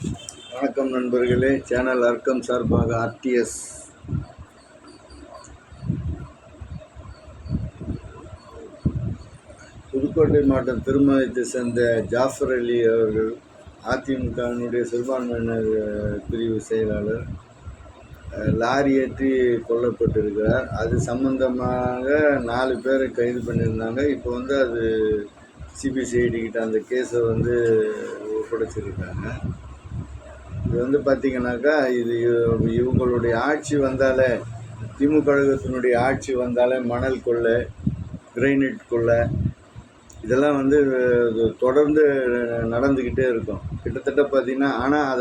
வணக்கம் நண்பர்களே. சேனல் அர்க்கம் சார்பாக ஆர்டிஎஸ் புதுக்கோட்டை மாவட்டம் திருமயத்தை சேர்ந்த ஜாஃபர் அலி அவர்கள் அதிமுகவினுடைய சிறுபான்மையினர் பிரிவு செயலாளர் லாரி ஏற்றி கொல்லப்பட்டிருக்கிறார். அது சம்பந்தமாக 4 பேரை கைது பண்ணியிருந்தாங்க. இப்போ அது சிபிசிஐடி கிட்ட அந்த கேஸை ஒப்படைச்சிருக்காங்க. இது பார்த்திங்கனாக்கா இது இவங்களுடைய ஆட்சி வந்தாலே, திமுக கழகத்தினுடைய ஆட்சி வந்தாலே மணல் கொள்ளை, கிரைனைட் கொள்ளை இதெல்லாம் தொடர்ந்து நடந்துக்கிட்டே இருக்கும். கிட்டத்தட்ட பார்த்திங்கன்னா, ஆனால்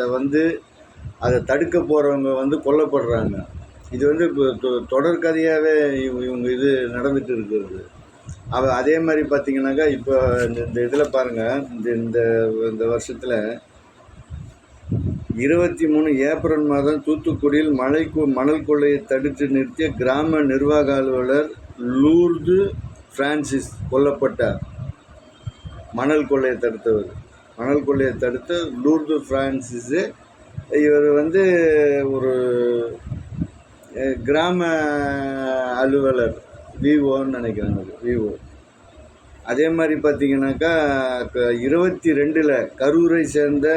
அதை தடுக்க போகிறவங்க கொல்லப்படுறாங்க. இது இப்போ தொடர்கதையாகவே இவங்க இது நடந்துகிட்டு இருக்கிறது. அதே மாதிரி பார்த்திங்கனாக்கா இப்போ இந்த இதில் பாருங்கள், இந்த வருஷத்தில் 23 ஏப்ரல் மாதம் தூத்துக்குடியில் மணல் கொள்ளையை தடுத்து நிறுத்திய கிராம நிர்வாக அலுவலர் லூர்து பிரான்சிஸ் கொல்லப்பட்டார். மணல் கொள்ளையை தடுத்த லூர்து பிரான்சிஸு இவர் ஒரு கிராம அலுவலர், விஓன்னு நினைக்கிறாங்க, விஓ. அதே மாதிரி பார்த்திங்கனாக்கா 22 கரூரை சேர்ந்த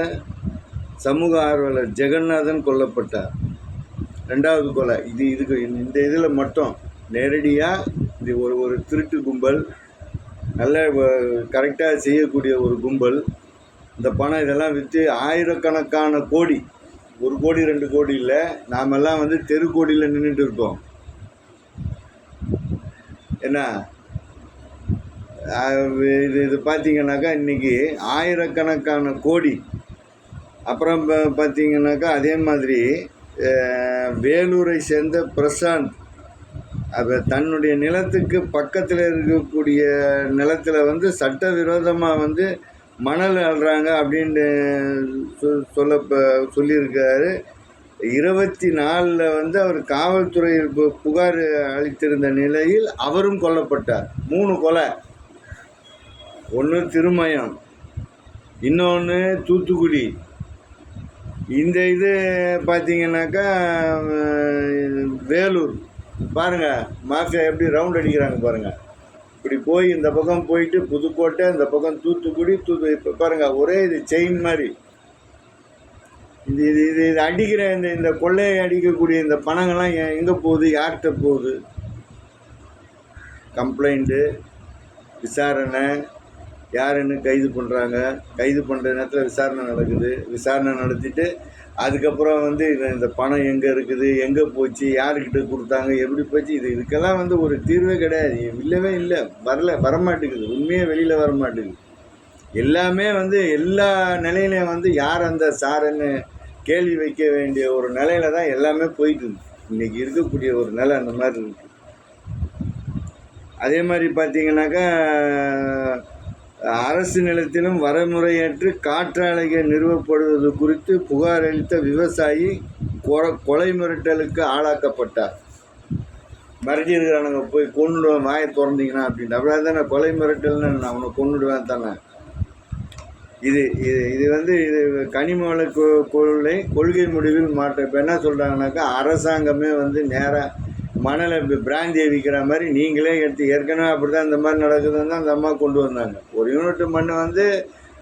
சமூக ஆர்வலர் ஜெகநாதன் கொல்லப்பட்டார். 2வது கொலை. இந்த இதில் மட்டும் நேரடியாக இது ஒரு திருட்டு கும்பல், நல்ல கரெக்டாக செய்யக்கூடிய ஒரு கும்பல். இந்த பணம் இதெல்லாம் விற்று ஆயிரக்கணக்கான கோடி, 1 கோடி 2 கோடி இல்லை, நாமெல்லாம் தெரு கோடியில் நின்றுட்டு இருக்கோம். என்ன இது பார்த்திங்கனாக்கா இன்றைக்கி ஆயிரக்கணக்கான கோடி. அப்புறம் பார்த்திங்கனாக்கா அதே மாதிரி வேலூரை சேர்ந்த பிரசாந்த் தன்னுடைய நிலத்துக்கு பக்கத்தில் இருக்கக்கூடிய நிலத்தில் சட்டவிரோதமாக மணல் அள்ளுறாங்க அப்படின்னு சொல்லியிருக்காரு. 24 அவர் காவல்துறையில் புகார் அளித்திருந்த நிலையில் அவரும் கொல்லப்பட்டார். 3 கொலை. ஒன்று திருமயம், இன்னொன்று தூத்துக்குடி. இந்த இது பார்த்திங்கனாக்கா வேலூர். பாருங்கள் மாஃபியா எப்படி ரவுண்ட் அடிக்கிறாங்க பாருங்கள். இப்படி போய் இந்த பக்கம் போயிட்டு புதுக்கோட்டை, இந்த பக்கம் தூத்துக்குடி. இப்போ பாருங்கள், ஒரே இது செயின் மாதிரி. இது அடிக்கிற இந்த கொள்ளையை அடிக்கக்கூடிய இந்த பணங்கள்லாம் எங்கே போகுது, யார்கிட்ட போகுது? கம்ப்ளைண்ட்டு, விசாரணை, யாருன்னு கைது பண்ணுறாங்க. கைது பண்ணுற நேரத்தில் விசாரணை நடக்குது. விசாரணை நடத்திட்டு அதுக்கப்புறம் இந்த பணம் எங்கே இருக்குது, எங்கே போச்சு, யாருக்கிட்ட கொடுத்தாங்க, எப்படி போச்சு, இதுக்கெல்லாம் ஒரு தீர்வே கிடையாது. இல்லை, வரமாட்டேங்குது. உண்மையே வெளியில் வரமாட்டேங்குது. எல்லாமே எல்லா நிலையிலையும் யார் அந்த சாருன்னு கேள்வி வைக்க வேண்டிய ஒரு நிலையில தான் எல்லாமே போயிட்டுருக்கு. இன்றைக்கி இருக்கக்கூடிய ஒரு நிலை அந்த மாதிரி இருக்குது. அதே மாதிரி பார்த்திங்கனாக்கா அரசு நிலத்திலும் வரமுறையற்று காற்றாலைகள் நிறுவப்படுவது குறித்து புகார் அளித்த விவசாயி கொலை மிரட்டலுக்கு ஆளாக்கப்பட்டார். மிரட்டியிருக்கிறானுங்க, போய் கொண்டு வாயை திறந்தீங்கன்னா அப்படின்ட்டு. அப்படியே தானே கொலை மிரட்டல்னு, நான் அவனை கொண்டுடுவேன் தானே. இது கனிம வள கொள்கை முடிவில் மாற்றம். இப்போ என்ன சொல்கிறாங்கனாக்கா, அரசாங்கமே நேராக மணலை பிராந்தியை விற்கிற மாதிரி நீங்களே எடுத்து, ஏற்கனவே அப்படி தான் இந்த மாதிரி நடக்குதுன்னு தான் அந்த அம்மா கொண்டு வந்தாங்க. 1 யூனிட் மண்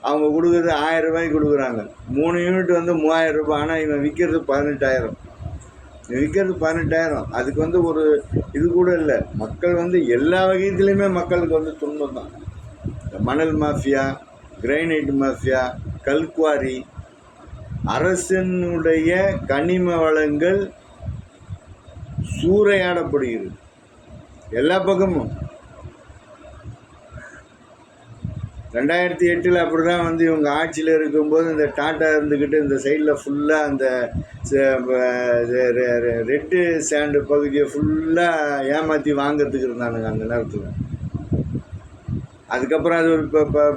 அவங்க கொடுக்குறது 1000 ரூபாய்க்கு கொடுக்குறாங்க. 3 யூனிட் 3000 ரூபாய். ஆனால் இவன் விற்கிறது 18,000. அதுக்கு ஒரு இது கூட இல்லை. மக்கள் எல்லா வகையிலையுமே மக்களுக்கு துன்பம் தான். மணல் மாஃபியா, கிரைனைட் மாஃபியா, கல்குவாரி, அரசனுடைய கனிம வளங்கள் சூறையாடப்படுகிறது எல்லா பக்கமும். 2008 அப்படி தான் இவங்க ஆட்சியில் இருக்கும்போது இந்த டாட்டா இருந்துக்கிட்டு இந்த சைடில் ஃபுல்லாக அந்த ரெட்டு சாண்டு பகுதியை ஃபுல்லாக ஏமாற்றி வாங்கிறதுக்கு இருந்தானுங்க அந்த நேரத்தில். அதுக்கப்புறம் அது ஒரு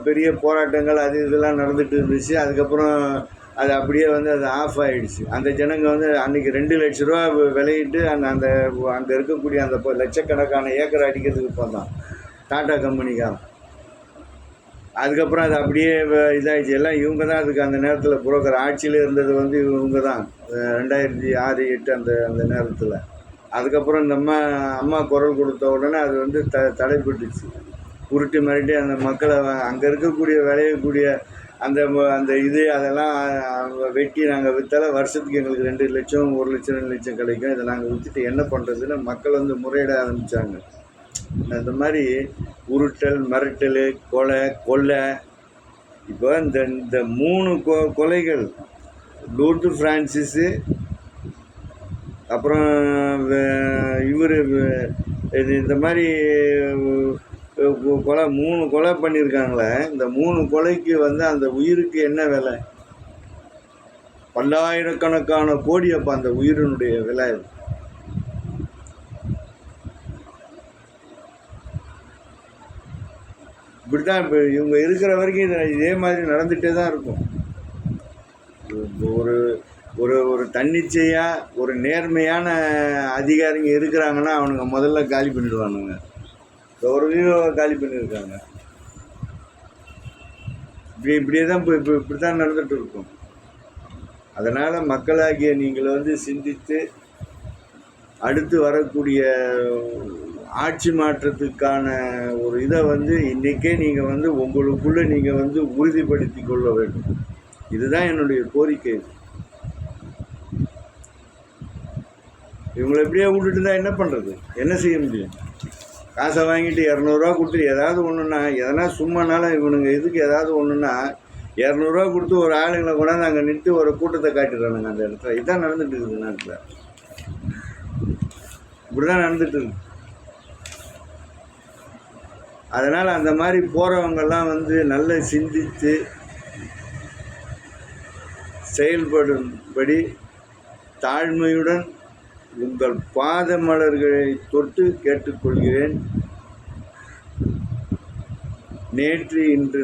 பெரிய போராட்டங்கள் அது இதெல்லாம் நடந்துகிட்டு இருந்துச்சு. அதுக்கப்புறம் அது அப்படியே அது ஆஃப் ஆகிடுச்சு. அந்த ஜனங்க அன்றைக்கி 2 லட்ச ரூபா விலையிட்டு அங்கே இருக்கக்கூடிய அந்த லட்சக்கணக்கான ஏக்கர் அடிக்கிறதுக்கு போதான் டாட்டா கம்பெனிக்காரன். அதுக்கப்புறம் அது அப்படியே இதாகிடுச்சு. எல்லாம் இவங்க தான் அதுக்கு அந்த நேரத்தில் புரோக்கர் ஆட்சியில் இருந்தது வந்து இவங்க தான். 2006, 8 அந்த அந்த நேரத்தில். அதுக்கப்புறம் இந்த அம்மா குரல் கொடுத்த உடனே அது வந்து தடைப்பட்டுச்சு. உருட்டி மிரட்டி அந்த மக்களை அங்கே இருக்கக்கூடிய விளையக்கூடிய அந்த அந்த இது அதெல்லாம் வெட்டி நாங்கள் விற்றால வருஷத்துக்கு எங்களுக்கு 2 லட்சம் 1 லட்சம் 2 லட்சம் கிடைக்கும். இதை நாங்கள் விற்றுட்டு என்ன பண்ணுறதுன்னு மக்கள் வந்து முறையிட ஆரம்பித்தாங்க. இந்த மாதிரி உருட்டல், மிரட்டல், கொலை. இப்போ இந்த 3 கொலைகள், லூர்து பிரான்சிஸு, அப்புறம் இவர் இந்த மாதிரி கொலை 3 கொலை பண்ணியிருக்காங்களே. இந்த 3 கொலைக்கு வந்து அந்த உயிருக்கு என்ன விலை? பல்லாயிரக்கணக்கான கோடி. அப்போ அந்த உயிரினுடைய விலை. இப்படித்தான் இப்போ இவங்க இருக்கிற வரைக்கும் இதே மாதிரி நடந்துகிட்டே தான் இருக்கும். ஒரு ஒரு ஒரு தன்னிச்சையாக ஒரு நேர்மையான அதிகாரிங்க இருக்கிறாங்கன்னா அவனுங்க முதல்ல காலி பண்ணிடுவானுங்க. ஒரு வியூவை காலி பண்ணியிருக்காங்க. இப்படியே தான் இப்படி தான் நடந்துகிட்டு இருக்கும். அதனால் மக்களாகிய நீங்கள் வந்து சிந்தித்து அடுத்து வரக்கூடிய ஆட்சி மாற்றத்துக்கான ஒரு இதை வந்து இன்றைக்கே நீங்கள் வந்து உங்களுக்குள்ளே நீங்கள் வந்து உறுதிப்படுத்தி கொள்ள வேண்டும். இதுதான் என்னுடைய கோரிக்கை. இவங்களை எப்படியே விட்டுட்டு தான் என்ன பண்ணுறது? என்ன செய்ய முடியும்? காசை வாங்கிட்டு 200 ரூபா கொடுத்து ஏதாவது ஒன்றுன்னா, எதனா சும்மானாலும் இவனுங்க இதுக்கு ஏதாவது ஒன்றுன்னா 200 ரூபா கொடுத்து ஒரு ஆளுங்களை கொண்டாந்து அங்கே நிறுத்தி ஒரு கூட்டத்தை காட்டிடுறானுங்க அந்த இடத்துல. இதுதான் நடந்துட்டு இருக்குது நாட்டில். இப்படி தான் நடந்துட்டு இருக்கு. அதனால் அந்த மாதிரி போகிறவங்கெல்லாம் வந்து நல்லா சிந்தித்து செயல்படும்படி தாழ்மையுடன் உங்கள் பாத மலர்களை தொட்டு கேட்டுக்கொள்கிறேன். நேற்று இன்று